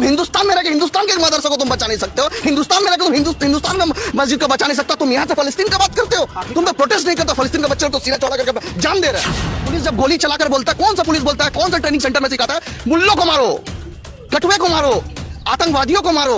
तुम हिंदुस्तान में रहकर हिंदुस्तान के मदरसे को तुम बचा नहीं सकते हो, हिंदुस्तान में रहकर तुम हिंदुस्तान में मस्जिद को बचा नहीं सकता, तुम यहाँ से फलस्तीन का बात करते हो। तुम तो प्रोटेस्ट नहीं करते, फलस्तीन के बच्चे तो सीना चौड़ा करके जान दे रहे हैं। पुलिस जब गोली चलाकर बोलता है, कौन सा पुलिस बोलता है, कौन सा ट्रेनिंग सेंटर में सिखाता है, मुल्लों को मारो, कटुए को मारो, आतंकवादियों को मारो,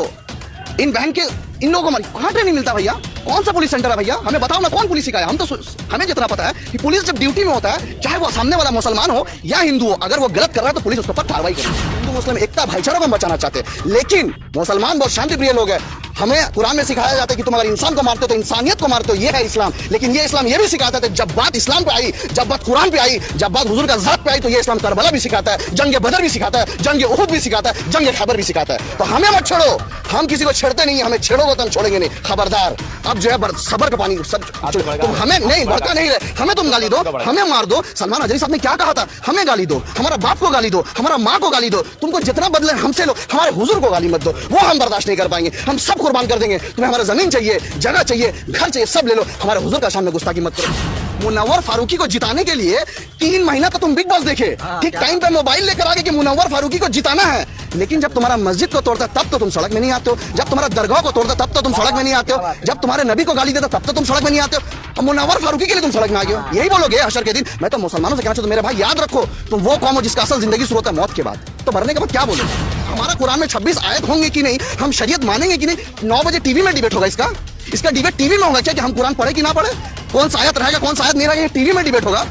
इन बहन के इन लोगों को मारो। कहाँ ट्रेनिंग मिलता है भैया? कौन सा पुलिस सेंटर है भैया? हमें बताओ ना, कौन पुलिस सिखाया? हम तो हमें जितना पता है कि पुलिस जब ड्यूटी में होता है, चाहे वो सामने वाला मुसलमान हो या हिंदू हो, अगर वो गलत कर रहा है तो पुलिस उसके ऊपर कार्रवाई करे। हिंदू मुस्लिम एकता भाईचारा को हम बचाना चाहते हैं, लेकिन मुसलमान बहुत शांति प्रिय लोग हैं। हमें कुरान में सिखाया जाता है कि तुम अगर इंसान को मारते हो तो इंसानियत को मारते हो, ये है इस्लाम। लेकिन ये इस्लाम ये भी सिखाता है, जब बात इस्लाम पे आई, जब बात कुरान पे आई, जब बात हुजूर का ज़ात पे आई, तो ये इस्लाम करबला भी सिखाता है, जंग बदर भी सिखाता है, जंग उहुद भी सिखाता है, जंग खैबर भी सिखाता है। तो हमें मत छोड़ो, हम किसी को छेड़ते नहीं, हमें छेड़ोगे तो हम छोड़ेंगे नहीं, खबरदार। अब जो है सबर का पानी सब तुम हमें नहीं भड़का नहीं रहे, हमें तुम गाली दो, हमें मार दो। सलमान अजहरी साहब ने क्या कहा था? हमें गाली दो, हमारा बाप को गाली दो, हमारा माँ को गाली दो, तुमको जितना बदले हमसे लो, हमारे हुजूर को गाली मत दो, वो हम बर्दाश्त नहीं कर पाएंगे। हम सब कुर्बान कर देंगे, तुम्हें हमारा जमीन चाहिए, जगह चाहिए, घर चाहिए, सब ले लो, हमारे हुजूर का सामने गुस्ताखी मत करो। मुनव्वर फारूकी को जिताने के लिए 3 महीना तो तुम बिग बॉस देखे, ठीक टाइम पे मोबाइल लेकर आगे कि मुनव्वर फारूकी को जिताना है। लेकिन जब तुम्हारा मस्जिद को तोड़ता तब तो तुम सड़क में नहीं आते हो, जब तुम्हारा दरगाह को तोड़ता तब तो तुम सड़क में नहीं आते हो, जब तुम्हारे नबी को गाली देता तब तो तुम सड़क में नहीं आते हो। मुनव्वर फारूकी के लिए तुम सड़क में आ गए हो, यही बोलोगे हशर के दिन? मैं तो मुसलमानों से कहना चाहता हूं, मेरे भाई याद रखो, तुम वो कौम हो जिसका असल जिंदगी शुरू होता है मौत के बाद, तो मरने के बाद क्या बोलोगे? हमारा कुरान में 26 आयत होंगे कि नहीं, हम शरीयत मानेंगे कि नहीं? 9 बजे टीवी में डिबेट होगा इसका डिबेट टीवी में होगा क्या, कि हम कुरान पढ़े कि ना पढ़े, कौन सा आयत रहेगा कौन सा आयत नहीं रहेगा, टीवी में डिबेट होगा।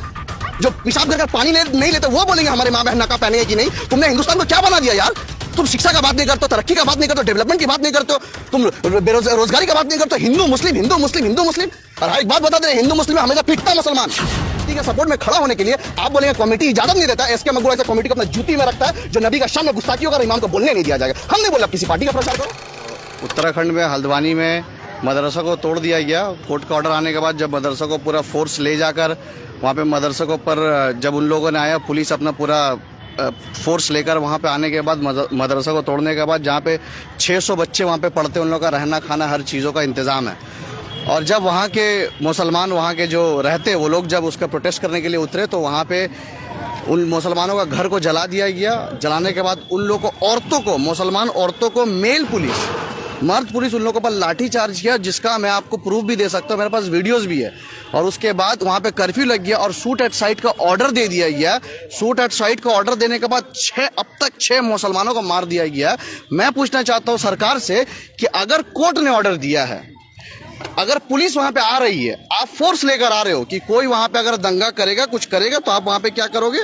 जो पेशाब कर पानी नहीं लेते वो बोलेंगे हमारे माँ बहन नकाब पहनेंगे कि नहीं। तुमने हिंदुस्तान को क्या बना दिया यार? तुम शिक्षा का बात नहीं करते हो, तरक्की का बात नहीं करते हो, डेवलपमेंट की बात नहीं करते हो, तुम बेरोजगारी का बात नहीं करते हो। हिंदू मुस्लिम हिंदू मुस्लिम हिंदू मुस्लिम। और एक बात बता दे, हिंदू मुस्लिम हमेशा पिटता मुसलमान। के सपोर्ट में खड़ा होने के लिए आप बोलेंगे कमेटी इजाजत नहीं देता है, एसके मकबूल ऐसा कमेटी को अपना जूती में रखता है, जो नबी का शान में गुस्ताखी होगा, इमाम को बोलने नहीं दिया जाएगा। हम नहीं बोला किसी पार्टी का प्रचार करो। उत्तराखंड में हल्द्वानी में मदरसा को तोड़ दिया गया। कोर्ट का ऑर्डर आने के बाद जब मदरसा को पूरा फोर्स ले जाकर वहाँ पे मदरसा को पर जब उन लोगों ने आया, पुलिस अपना पूरा फोर्स लेकर वहाँ पे आने के बाद मदरसा को तोड़ने के बाद, जहाँ पे 600 बच्चे वहाँ पे पढ़ते, उन लोगों का रहना खाना हर चीज़ों का इंतज़ाम है। और जब वहाँ के मुसलमान वहाँ के जो रहते वो लोग जब उसका प्रोटेस्ट करने के लिए उतरे, तो वहाँ पे उन मुसलमानों का घर को जला दिया गया। जलाने के बाद उन लोगों को, औरतों को, मुसलमान औरतों को, मेल पुलिस, मर्द पुलिस उन लोगों पर लाठी चार्ज किया, जिसका मैं आपको प्रूफ भी दे सकता हूँ, मेरे पास वीडियोस भी है। और उसके बाद वहाँ पे कर्फ्यू लग गया और शूट एट साइट का ऑर्डर दे दिया गया। शूट एट साइट का ऑर्डर देने के बाद अब तक 6 मुसलमानों को मार दिया गया। मैं पूछना चाहता हूँ सरकार से कि अगर कोर्ट ने ऑर्डर दिया है, अगर पुलिस वहां पे आ रही है, आप फोर्स लेकर आ रहे हो कि कोई वहां पे अगर दंगा करेगा, कुछ करेगा, तो आप वहां पे क्या करोगे?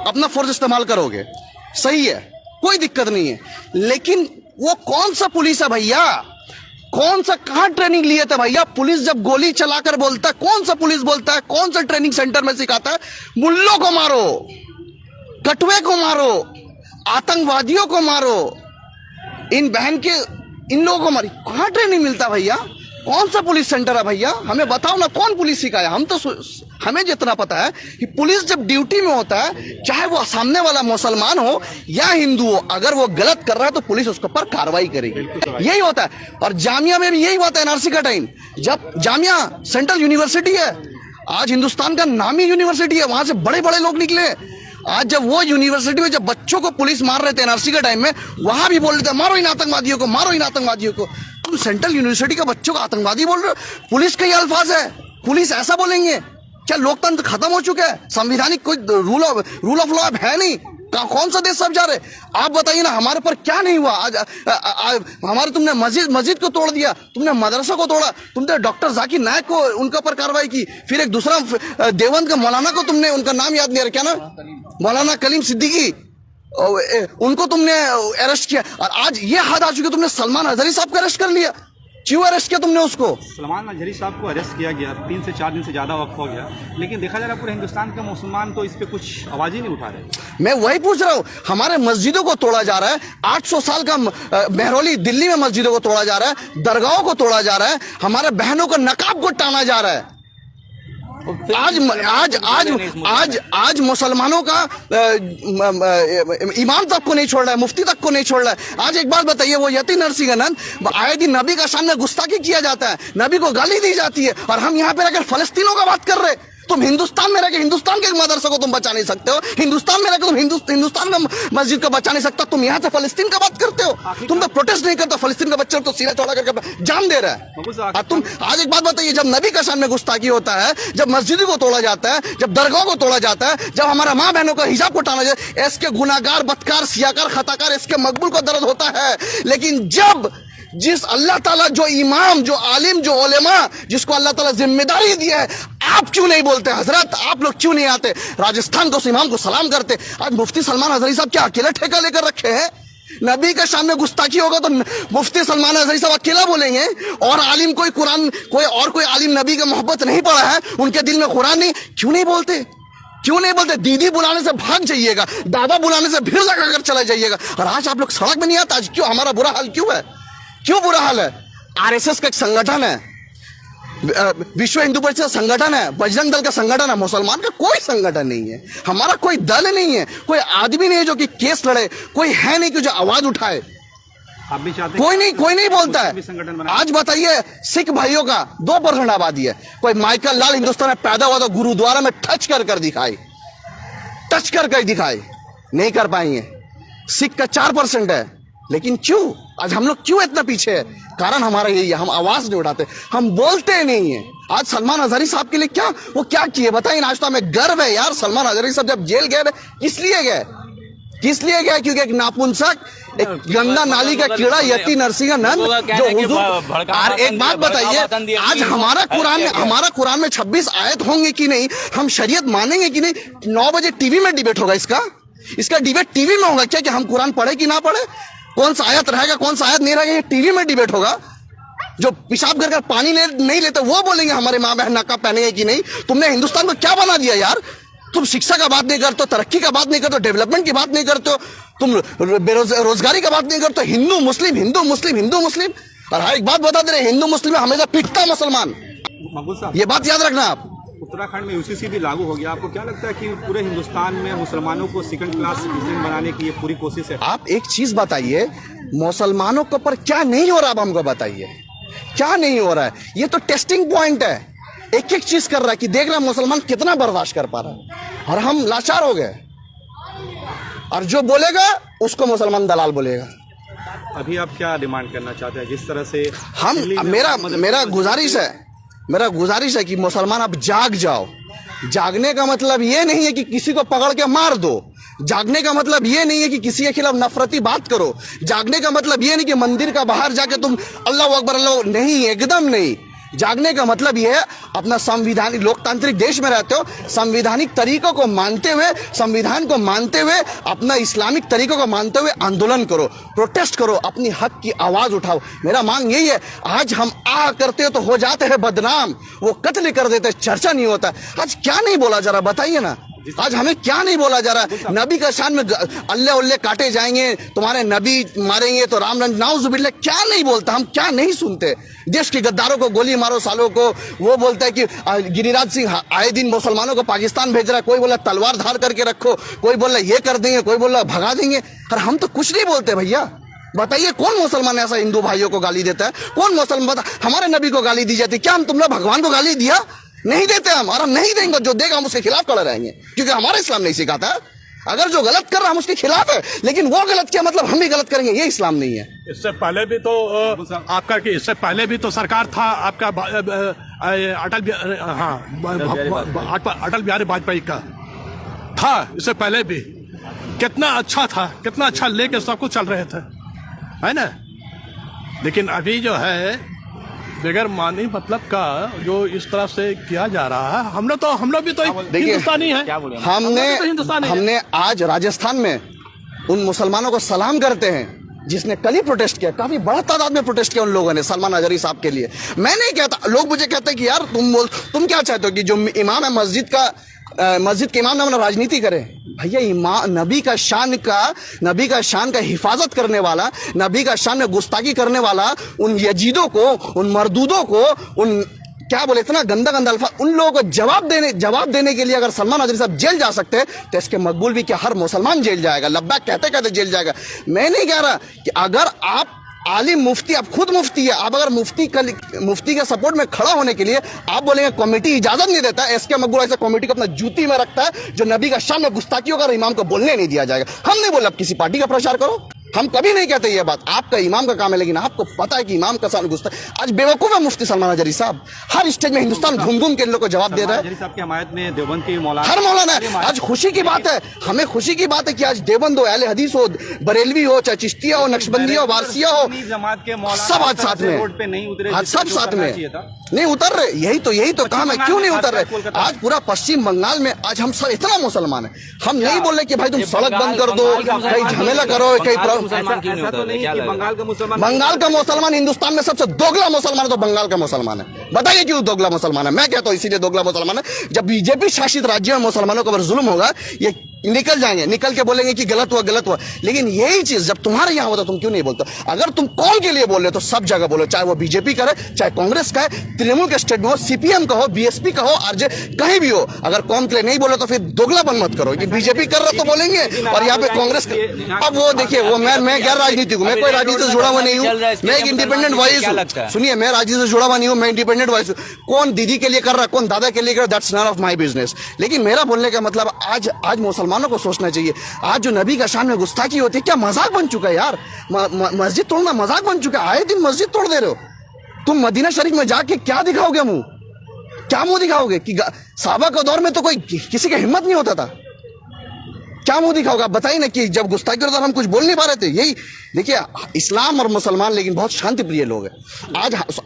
अपना फोर्स इस्तेमाल करोगे। सही है, कोई दिक्कत नहीं है। लेकिन वो कौन सा पुलिस है भैया? कौन सा, कहां ट्रेनिंग लिए थे भैया? पुलिस जब गोली चलाकर बोलता है, कौन सा पुलिस बोलता है, कौन सा ट्रेनिंग सेंटर में सिखाता है? मुल्लों को मारो, कटुए को मारो, आतंकवादियों को मारो, इन बहन के इन लोगों को मारी। कहां ट्रेनिंग मिलता भैया? कौन सा पुलिस सेंटर है भैया? हमें बताओ ना, कौन पुलिस सिखाया? हम तो हमें जितना पता है कि पुलिस जब ड्यूटी में होता है, चाहे वो सामने वाला मुसलमान हो या हिंदू हो, अगर वो गलत कर रहा है तो पुलिस उसके ऊपर कार्रवाई करेगी। यही होता है। और जामिया में भी यही हुआ था एनआरसी का टाइम, जब जामिया सेंट्रल यूनिवर्सिटी है, आज हिंदुस्तान का नामी यूनिवर्सिटी है, वहां से बड़े बड़े लोग निकले। आज जब वो यूनिवर्सिटी में जब बच्चों को पुलिस मार रहे थे एनआरसी के टाइम में, वहां भी बोल रहे थे मारो इन आतंकवादियों को, मारो इन आतंकवादियों को। तुम सेंट्रल यूनिवर्सिटी के बच्चों को आतंकवादी बोल रहे हो? पुलिस का ये अल्फाज है, पुलिस ऐसा बोलेंगे? क्या लोकतंत्र खत्म हो चुका है? संविधानिक कोई रूल ऑफ लॉ है नहीं? कौन सा देश सब जा रहे? आप बताइए ना, हमारे पर क्या नहीं हुआ? आज हमारे तुमने मस्जिद को तोड़ दिया, तुमने मदरसा को तोड़ा, तुमने डॉक्टर जाकिर नायक को उनके ऊपर कार्रवाई की, फिर एक दूसरा देवबंद का मौलाना को तुमने, उनका नाम याद नहीं आ रहा, क्या ना, मौलाना कलीम सिद्दीकी, उनको तुमने अरेस्ट किया। और आज ये हद आ चुकी, तुमने सलमान अजहरी साहब को अरेस्ट कर लिया। क्यों अरेस्ट किया तुमने उसको? सलमान अजहरी साहब को अरेस्ट किया गया, 3 से 4 दिन से ज़्यादा वक्त हो गया, लेकिन देखा जा रहा है पूरे हिंदुस्तान के मुसलमान तो इस पे कुछ आवाज़ ही नहीं उठा रहे। मैं वही पूछ रहा हूँ, हमारे मस्जिदों को तोड़ा जा रहा है। 800 साल का मेहरौली दिल्ली में मस्जिदों को तोड़ा जा रहा है, दरगाहों को तोड़ा जा रहा है, हमारे बहनों को नकाब को टाना जा रहा है। आज मुसलमानों का इमाम तक को नहीं छोड़ रहा है, मुफ्ती तक को नहीं छोड़ रहा है। आज एक बात बताइए, वो यतीम नरसिंहनंद, आए दिन नबी का सामने गुस्ताखी किया जाता है, नबी को गाली दी जाती है, और हम यहाँ पे रहकर फलस्तीनों का बात कर रहे हैं। तुम हिंदुस्तान में रह के हिंदुस्तान के मदरसे को तुम बचा नहीं सकते हो, हिंदुस्तान में रह के तुम हिंदुस्तान का मस्जिद को बचा नहीं सकता, तुम यहाँ से फलस्तीन का बात करते हो। तुम तो प्रोटेस्ट नहीं करते, फलस्तीन का बच्चा तो सीना चौड़ा करके जान दे रहा है। और तुम आज एक बात बताइए, जब नबी का शान में गुस्ताखी होता है, जब मस्जिद को तोड़ा जाता है, जब दरगाह को तोड़ा जाता है, जब हमारा माँ बहनों का हिजाब को टाना जाए, इसके गुनाहगार, बदकार, सियाकार, खताकार, इसके मकबूल को दर्द होता है। लेकिन जब जिस अल्लाह ताला जो इमाम, जो आलिम, जो उलेमा, जिसको अल्लाह ताला जिम्मेदारी दी है, आप क्यों नहीं बोलते हजरत? आप लोग क्यों नहीं आते राजस्थान को, उस इमाम को सलाम करते? आज मुफ्ती सलमान हजरी साहब क्या अकेला ठेका लेकर रखे हैं? नबी के सामने गुस्ताखी होगा तो मुफ्ती सलमान हजरी साहब अकेला बोलेंगे, और आलिम कोई कुरान, कोई आलिम नबी का मोहब्बत नहीं पढ़ा है, उनके दिल में कुरान नहीं, क्यों नहीं बोलते? क्यों नहीं बोलते? दीदी बुलाने से भाग जाइएगा, दादा बुलाने से भीड़ लगाकर चला जाइएगा, और आज आप लोग सड़क में नहीं आते। आज क्यों हमारा बुरा हाल क्यों है? क्यों बुरा हाल है? आरएसएस का एक संगठन है, विश्व हिंदू परिषद संगठन है, बजरंग दल का संगठन है, मुसलमान का कोई संगठन नहीं है, हमारा कोई दल नहीं है, कोई आदमी नहीं है जो कि केस लड़े, कोई है नहीं कि जो आवाज उठाए। आप भी चाहते कोई नहीं बोलता है। आज बताइए, सिख भाइयों का 2% आबादी है, कोई माइकल लाल हिंदुस्तान में पैदा हुआ तो गुरुद्वारा में टच कर दिखाए, टच कर दिखाए, नहीं कर पाएंगे। सिख का 4% है, लेकिन क्यों आज हम लोग क्यों इतना पीछे है? कारण हमारा यही है, हम आवाज नहीं उठाते, हम बोलते नहीं है। आज सलमान हजारी साहब के लिए वो क्या किए बताइए? आज तो हमें गर्व है यार, सलमान हजारी साहब जब जेल गए, किस लिए गए? क्योंकि एक नापुंसक, एक गंदा नाली का कीड़ा, यति नरसिंह नंद जो हुजूर। और एक बात बताइए, आज हमारा कुरान में 26 आयत होंगे कि नहीं? हम शरीयत मानेंगे कि नहीं? 9 बजे टीवी में डिबेट होगा, इसका डिबेट टीवी में होगा क्या कि हम कुरान पढ़े कि ना पढ़े? कौन सा आयत रहेगा, कौन सा आयत नहीं रहेगा, ये टीवी में डिबेट होगा। जो पेशाब कर पानी नहीं लेते वो बोलेंगे हमारे माँ बहन नकाब पहनेंगे कि नहीं। तुमने हिंदुस्तान को क्या बना दिया यार? तुम शिक्षा का बात नहीं करते हो, तरक्की का बात नहीं करते हो, डेवलपमेंट की बात नहीं करते हो, तुम रोजगारी का बात नहीं करते हो। हिंदू मुस्लिम। और हर एक बात बता दे रहे, हिंदू मुस्लिम में हमेशा पिटता मुसलमान, ये बात याद रखना आप। उत्तराखंड में यूसीसी भी लागू हो गया, आपको क्या लगता है कि पूरे हिंदुस्तान में मुसलमानों को सेकंड क्लास सिटीजन बनाने की ये पूरी कोशिश है? आप एक चीज बताइए, मुसलमानों के ऊपर क्या नहीं हो रहा? आप हमको बताइए क्या नहीं हो रहा है? ये तो टेस्टिंग पॉइंट है, एक चीज कर रहा है कि देख रहा है मुसलमान कितना बर्दाश्त कर पा रहा है, और हम लाचार हो गए। और जो बोलेगा उसको मुसलमान दलाल बोलेगा। अभी आप क्या डिमांड करना चाहते हैं? जिस तरह से मेरा गुजारिश है कि मुसलमान अब जाग जाओ। जागने का मतलब ये नहीं है कि किसी को पकड़ के मार दो, जागने का मतलब ये नहीं है कि किसी के खिलाफ नफरती बात करो, जागने का मतलब ये नहीं कि मंदिर का बाहर जाके तुम अल्लाह अकबर अल्लाह, नहीं, एकदम नहीं। जागने का मतलब यह है, अपना संविधानिक लोकतांत्रिक देश में रहते हो, संविधानिक तरीकों को मानते हुए, संविधान को मानते हुए, अपना इस्लामिक तरीकों को मानते हुए आंदोलन करो, प्रोटेस्ट करो, अपनी हक की आवाज उठाओ। मेरा मांग यही है। आज हम करते हो तो हो जाते हैं बदनाम, वो कत्ल कर देते, चर्चा नहीं होता। आज क्या नहीं बोला जा रहा बताइए ना? आज हमें क्या नहीं बोला जा रहा? नबी का शान में अल्लाह उल्ले काटे जाएंगे, तुम्हारे नबी मारेंगे तो राम नाउजुबिल्लाह, क्या नहीं बोलता? हम क्या नहीं सुनते? देश के गद्दारों को गोली मारो सालों को। वो बोलता है कि गिरिराज सिंह आए दिन मुसलमानों को पाकिस्तान भेज रहा है, कोई बोला तलवार धार करके रखो, कोई बोला ये कर देंगे, कोई बोला भगा देंगे। और हम तो कुछ नहीं बोलते भैया। बताइए कौन मुसलमान ऐसा हिंदू भाइयों को गाली देता है? कौन मुसलमान हमारे नबी को गाली दी जाती? क्या हम तुम लोग भगवान को गाली दिया? नहीं देते हम, और हम नहीं देंगे। जो देगा हम उसके खिलाफ खड़े रहेंगे, क्योंकि हमारा इस्लाम नहीं सिखाता है। अगर जो गलत कर रहा हम उसके खिलाफ है, लेकिन वो गलत क्या मतलब हम भी गलत करेंगे, ये इस्लाम नहीं है। इससे पहले भी तो आपका कि इससे पहले भी तो सरकार था आपका अटल बिहारी वाजपेयी का था। इससे पहले भी कितना अच्छा था, कितना अच्छा लेके सब कुछ चल रहे थे, है ना? लेकिन अभी जो है बगैर मानी मतलब का जो इस तरह से किया जा रहा है, हम लोग भी तो हिंदुस्तानी है। हमने आज राजस्थान में उन मुसलमानों को सलाम करते हैं जिसने कल ही प्रोटेस्ट किया, काफी बड़ा तादाद में प्रोटेस्ट किया उन लोगों ने सलमान हजारी साहब के लिए। मैं नहीं कहता, लोग मुझे कहते हैं कि यार तुम क्या चाहते हो कि जो इमाम है मस्जिद के इमाम नाम राजनीति करे? भैया नबी का शान का हिफाजत करने वाला, नबी का शान में गुस्ताखी करने वाला, उन यजीदों को, उन मरदूदों को, उन क्या बोले इतना गंदा अल्फाज, उन लोगों को जवाब देने के लिए अगर सलमान हजारी साहब जेल जा सकते हैं तो इसके मकबूल भी क्या हर मुसलमान जेल जाएगा? लब्बैक कहते कहते जेल जाएगा। मैं नहीं कह रहा कि अगर आप आलिम मुफ्ती, आप खुद मुफ्ती है, आप अगर मुफ्ती के सपोर्ट में खड़ा होने के लिए आप बोलेंगे कमेटी इजाजत नहीं देता, एसके मकबूल ऐसे कमेटी को अपना जूती में रखता है जो नबी का शान में गुस्ताखी होगा और इमाम को बोलने नहीं दिया जाएगा। हम नहीं बोले आप किसी पार्टी का प्रचार करो, हम कभी नहीं कहते ये बात, आपका इमाम का काम है, लेकिन आपको पता है कि इमाम का शान गुस्ता। आज बेवकूफ है मुफ्ती सलमान अजहरी साहब, हर स्टेज में हिंदुस्तान घूम घूम के इन लोग को जवाब दे रहा है। साहब की हमायत में देवबंद के मौलाना, हर मौलाना है। आज खुशी की बात है, हमें खुशी की बात है कि आज देवबंद हो, अहले हदीस हो, बरेलवी हो, चाहे चिश्तिया हो, नक्शबंदिया हो, वारसिया हो, जमात के सब आज साथ में, रोड पे नहीं उतरे, आज सब साथ में नहीं उतर रहे। यही तो काम है, क्यों नहीं उतर रहे? आज पूरा पश्चिम बंगाल में आज हम सब इतना मुसलमान है, हम नहीं बोल रहे कि भाई तुम सड़क बंद कर दो, कहीं झमेला करो, कहीं बंगाल का मुसलमान हिंदुस्तान में सबसे दोगला मुसलमान है तो बंगाल का मुसलमान है। बताइए क्यों दोगला मुसलमान है? मैं कहता हूं इसीलिए दोगला मुसलमान है, जब बीजेपी शासित राज्यों में मुसलमानों के ऊपर जुल्म होगा ये निकल जाएंगे, निकल के बोलेंगे कि गलत हुआ। लेकिन यही चीज जब तुम्हारे यहाँ होता तुम क्यों नहीं बोलते? अगर तुम कौन के लिए बोल रहे हो तो सब जगह बोलो, चाहे वो बीजेपी करे, चाहे कांग्रेस का है, तृणमूल के स्टेट में हो, सीपीएम का हो, बीएसपी का हो, आरजे कहीं भी हो। अगर कौन के लिए नहीं बोले तो फिर दोगलापन मत करो कि बीजेपी कर रहा तो बोलेंगे और यहाँ पे कांग्रेस। अब वो देखिए, वो मैं गैर राजनीतिक हूँ, मैं कोई राजनीति से जुड़ा हुआ नहीं हूँ, मैं एक इंडिपेंडेंट वॉइस हूँ। सुनिए, मैं राजनीति से जुड़ा हुआ नहीं हूँ, मैं इंडिपेंडेंट वॉइस हूँ। कौन दीदी के लिए कर रहा है, कौन दादा के लिए कर रहा है, that's none of my business. लेकिन मेरा बोलने का मतलब आज मुसलमानों को सोचना चाहिए, आज जो नबी का शान में गुस्ताखी होती है क्या मजाक बन चुका है यार? मस्जिद तोड़ना मजाक बन चुका है, आए दिन मस्जिद तोड़ दे रहे हो तुम। मदीना शरीफ में जाके क्या दिखाओगे मुंह, क्या मुंह दिखाओगे? कि साहबा के दौर में तो कोई किसी की हिम्मत नहीं होता था, क्या मुंह दिखाओगे? आप बताइए ना कि जब गुस्ताखी करता हम कुछ बोल नहीं पा रहे थे। यही देखिए, इस्लाम और मुसलमान लेकिन बहुत शांति प्रिय लोग हैं।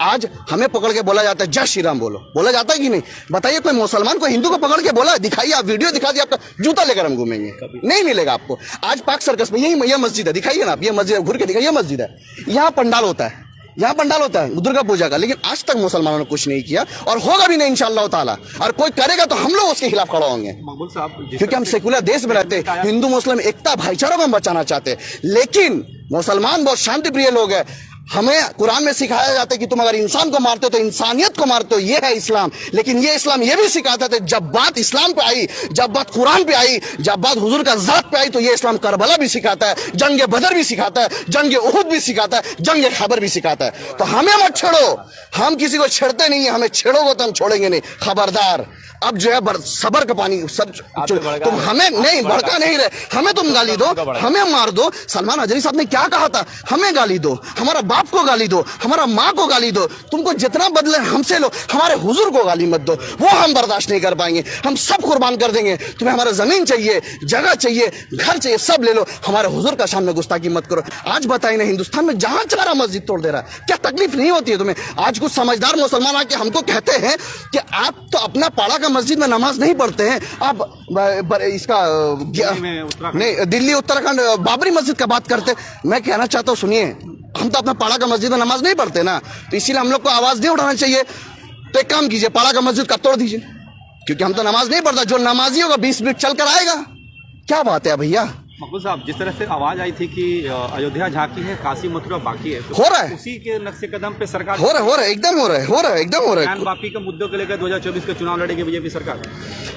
आज हमें पकड़ के बोला जाता है जय श्री राम बोलो, बोला जाता है कि नहीं? बताइए, कोई मुसलमान को हिंदू को पकड़ के बोला? दिखाइए, आप वीडियो दिखा दिए, आपका जूता लेकर हम घूमेंगे, नहीं मिलेगा आपको। आज पाक सर्कस में यही मस्जिद है, दिखाइए ना आप, ये मस्जिद घूर के दिखाइए, ये मस्जिद है, यहाँ पंडाल होता है, यहाँ पंडाल होता है दुर्गा पूजा का, लेकिन आज तक मुसलमानों ने कुछ नहीं किया और होगा भी नहीं इंशाअल्लाह ताला। और कोई करेगा तो हम लोग उसके खिलाफ खड़ा होंगे, क्योंकि हम सेकुलर देश में रहते हैं, हिंदू मुस्लिम एकता भाईचारा को हम बचाना चाहते हैं। लेकिन मुसलमान बहुत शांति प्रिय लोग हैं। हमें कुरान में सिखाया जाता है कि तुम अगर इंसान को मारते हो तो इंसानियत को मारते हो, ये है इस्लाम। लेकिन ये इस्लाम ये भी सिखाता था, जब बात इस्लाम पे आई, जब बात कुरान पे आई, जब बात हुजूर का जात पे आई, तो ये इस्लाम करबला भी सिखाता है, जंग बदर भी सिखाता है, जंग उहुद भी सिखाता है, जंग खैबर भी सिखाता है। तो हमें मत छेड़ो, हम किसी को छेड़ते नहीं है, हमें छेड़ोगे तो हम छोड़ेंगे नहीं, खबरदार। अब जो है सबर का पानी सब, तुम हमें नहीं भड़का नहीं रहे, हमें तुम गाली दो, हमें मार दो। सलमान अजहरी साहब ने क्या कहा था? हमें गाली दो, हमारा बाप को गाली दो, हमारा माँ को गाली दो, तुमको जितना बदले हमसे लो, हमारे हुजूर को गाली मत दो, वो हम बर्दाश्त नहीं कर पाएंगे, हम सब कुर्बान कर देंगे। तुम्हें हमारा जमीन चाहिए, जगह चाहिए, घर चाहिए, सब ले लो, हमारे हुजूर का सामने गुस्ताखी मत करो। आज बताइए ना, हिंदुस्तान में जहां चाह रहा मस्जिद तोड़ दे रहा है, क्या तकलीफ नहीं होती है तुम्हें? आज कुछ समझदार मुसलमान आके हमको कहते हैं कि आप तो अपना पाड़ा का मस्जिद में नमाज नहीं पढ़ते हैं, आप इसका नहीं दिल्ली उत्तराखंड बाबरी मस्जिद का बात करते। मैं कहना चाहता हूँ, सुनिए, हम तो अपना पाड़ा का मस्जिद में नमाज नहीं पढ़ते ना, तो इसीलिए हम लोग को आवाज नहीं उठाना चाहिए। तो एक काम कीजिए, पाड़ा का मस्जिद का तोड़ दीजिए, क्योंकि हम तो नमाज नहीं पढ़ता। जो नमाजी होगा 20 मिनट चल कर आएगा, क्या बात है भैया? मकबूल साहब, जिस तरह से आवाज आई थी कि अयोध्या झांकी है, काशी मथुरा बाकी है, तो हो रहा है, उसी के नक्शे कदम पे सरकार हो रहा है, एकदम हो रहा है, एकदम हो रहा है। ज्ञान वापी के मुद्दों को लेकर 2024 के चुनाव लड़ेगी बीजेपी सरकार।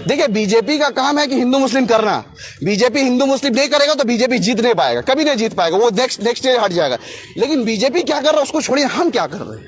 देखिए, बीजेपी का काम है कि हिंदू मुस्लिम करना। बीजेपी हिंदू मुस्लिम नहीं करेगा तो बीजेपी जीत नहीं पाएगा, कभी नहीं जीत पाएगा, वो नेक्स्ट हट जाएगा। लेकिन बीजेपी क्या कर रहा है उसको छोड़िए, हम क्या कर रहे हैं?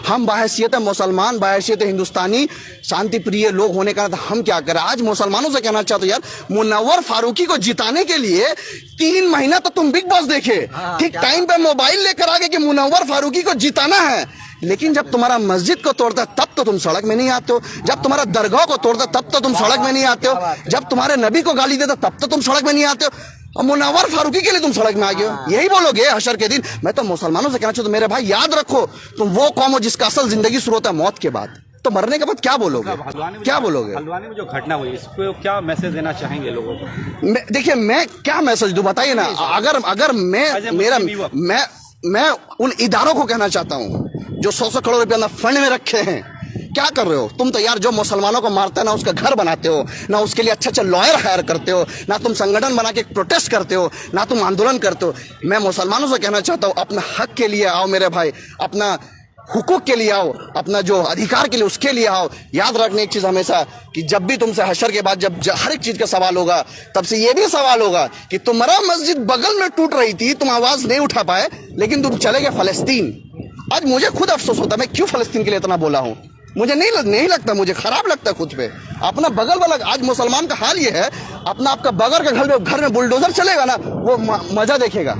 हम बाहैसियत मुसलमान, बाहैसियत हिंदुस्तानी शांति प्रिय लोग होने का हम क्या करें? आज मुसलमानों से कहना चाहते यार, मुनव्वर फारूकी को जिताने के लिए 3 महीना तो तुम बिग बॉस देखे, ठीक टाइम पे मोबाइल लेकर आ गए कि मुनव्वर फारूकी को जिताना है। लेकिन जब तुम्हारा मस्जिद को तोड़ता तब तो तुम सड़क में नहीं आते हो, जब तुम्हारा दरगाह को तोड़ता तब तो तुम सड़क में नहीं आते हो, जब तुम्हारे नबी को गाली देता तब तो तुम सड़क में नहीं आते हो, और मुनव्वर फारूकी के लिए तुम सड़क में आ गए हो। यही बोलोगे हशर के दिन? मैं तो मुसलमानों से कहना चाहता हूं, मेरे भाई याद रखो, तुम वो कौम हो जिसका असल जिंदगी शुरू होता है मौत के बाद। तो मरने के बाद क्या बोलोगे? क्या बोलोगे? हल्द्वानी में जो घटना हुई, इस पे क्या मैसेज देना चाहेंगे लोगों को? देखिए, मैं क्या मैसेज दूं बताइए ना। अगर मैं उन इदारों को कहना चाहता हूं जो 100 करोड़ रुपया ना फंड में रखे हैं। क्या कर रहे हो तुम? तो यार जो मुसलमानों को मारता है ना उसका घर बनाते हो, ना उसके लिए अच्छा लॉयर हायर करते हो, ना तुम संगठन बना के प्रोटेस्ट करते हो, ना तुम आंदोलन करते हो। मैं मुसलमानों से कहना चाहता हूँ, अपना हक के लिए आओ मेरे भाई, अपना हुकूक के लिए आओ, अपना जो अधिकार के लिए उसके लिए आओ। याद रखने एक चीज हमेशा कि जब भी तुमसे हशर के बाद जब हर एक चीज का सवाल होगा, तब से ये भी सवाल होगा कि तुम्हारा मस्जिद बगल में टूट रही थी, तुम आवाज नहीं उठा पाए, लेकिन तुम चले गए फलस्तीन। आज मुझे खुद अफसोस होता है मैं क्यों फलस्तीन के लिए इतना बोला हूं। मुझे नहीं लगता, मुझे खराब लगता है खुद पे। अपना बगल वाला, आज मुसलमान का हाल ये है, अपना आपका बगल का घर में बुलडोजर चलेगा ना, वो मजा देखेगा,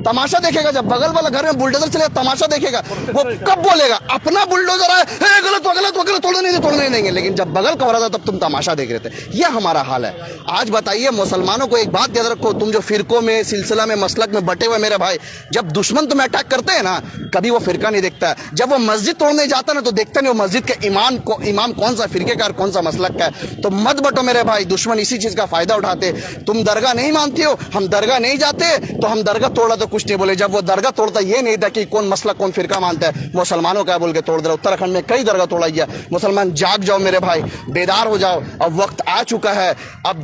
तमाशा देखेगा। जब बगल वाला घर में बुलडोजर चलेगा, तमाशा देखेगा। वो कब बोलेगा अपना बुलडोजर आए, गलत गलत तोड़ने नहीं देंगे। लेकिन जब बगल का हो रहा था तब तुम तमाशा देख रहे थे। यह हमारा हाल है। आज बताइए मुसलमानों को एक बात याद रखो, तुम जो फिरकों में, सिलसिला में, मसलक में बटे हुए मेरे भाई, जब दुश्मन तुम्हें अटैक करते हैं ना, कभी वो फिरका नहीं देखता है। जब वो मस्जिद तोड़ने जाता है ना, तो देखते नहीं वो मस्जिद के इमाम कौन सा फिरके का और कौन सा मसलक का है। तो मत बटो मेरे भाई, दुश्मन इसी चीज का फायदा उठाते। तुम दरगाह नहीं मानती हो, हम दरगाह नहीं जाते, तो हम दरगाह तोड़ा तो कुछ नहीं बोले। जब वो दरगाह तोड़ता ये नहीं था कि कौन मसला कौन फिरका मानता है, मुसलमानों का बोल के तोड़ दे रहा। उत्तराखंड में कई दरगाह तोड़ा गया। मुसलमान जाग जाओ मेरे भाई, बेदार हो जाओ। अब वक्त आ चुका है। अब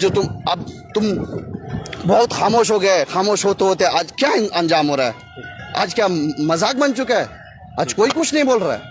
तुम बहुत खामोश हो गए। खामोश होते आज क्या अंजाम हो रहा है? आज क्या मजाक बन चुका है? आज कोई कुछ नहीं बोल रहा है।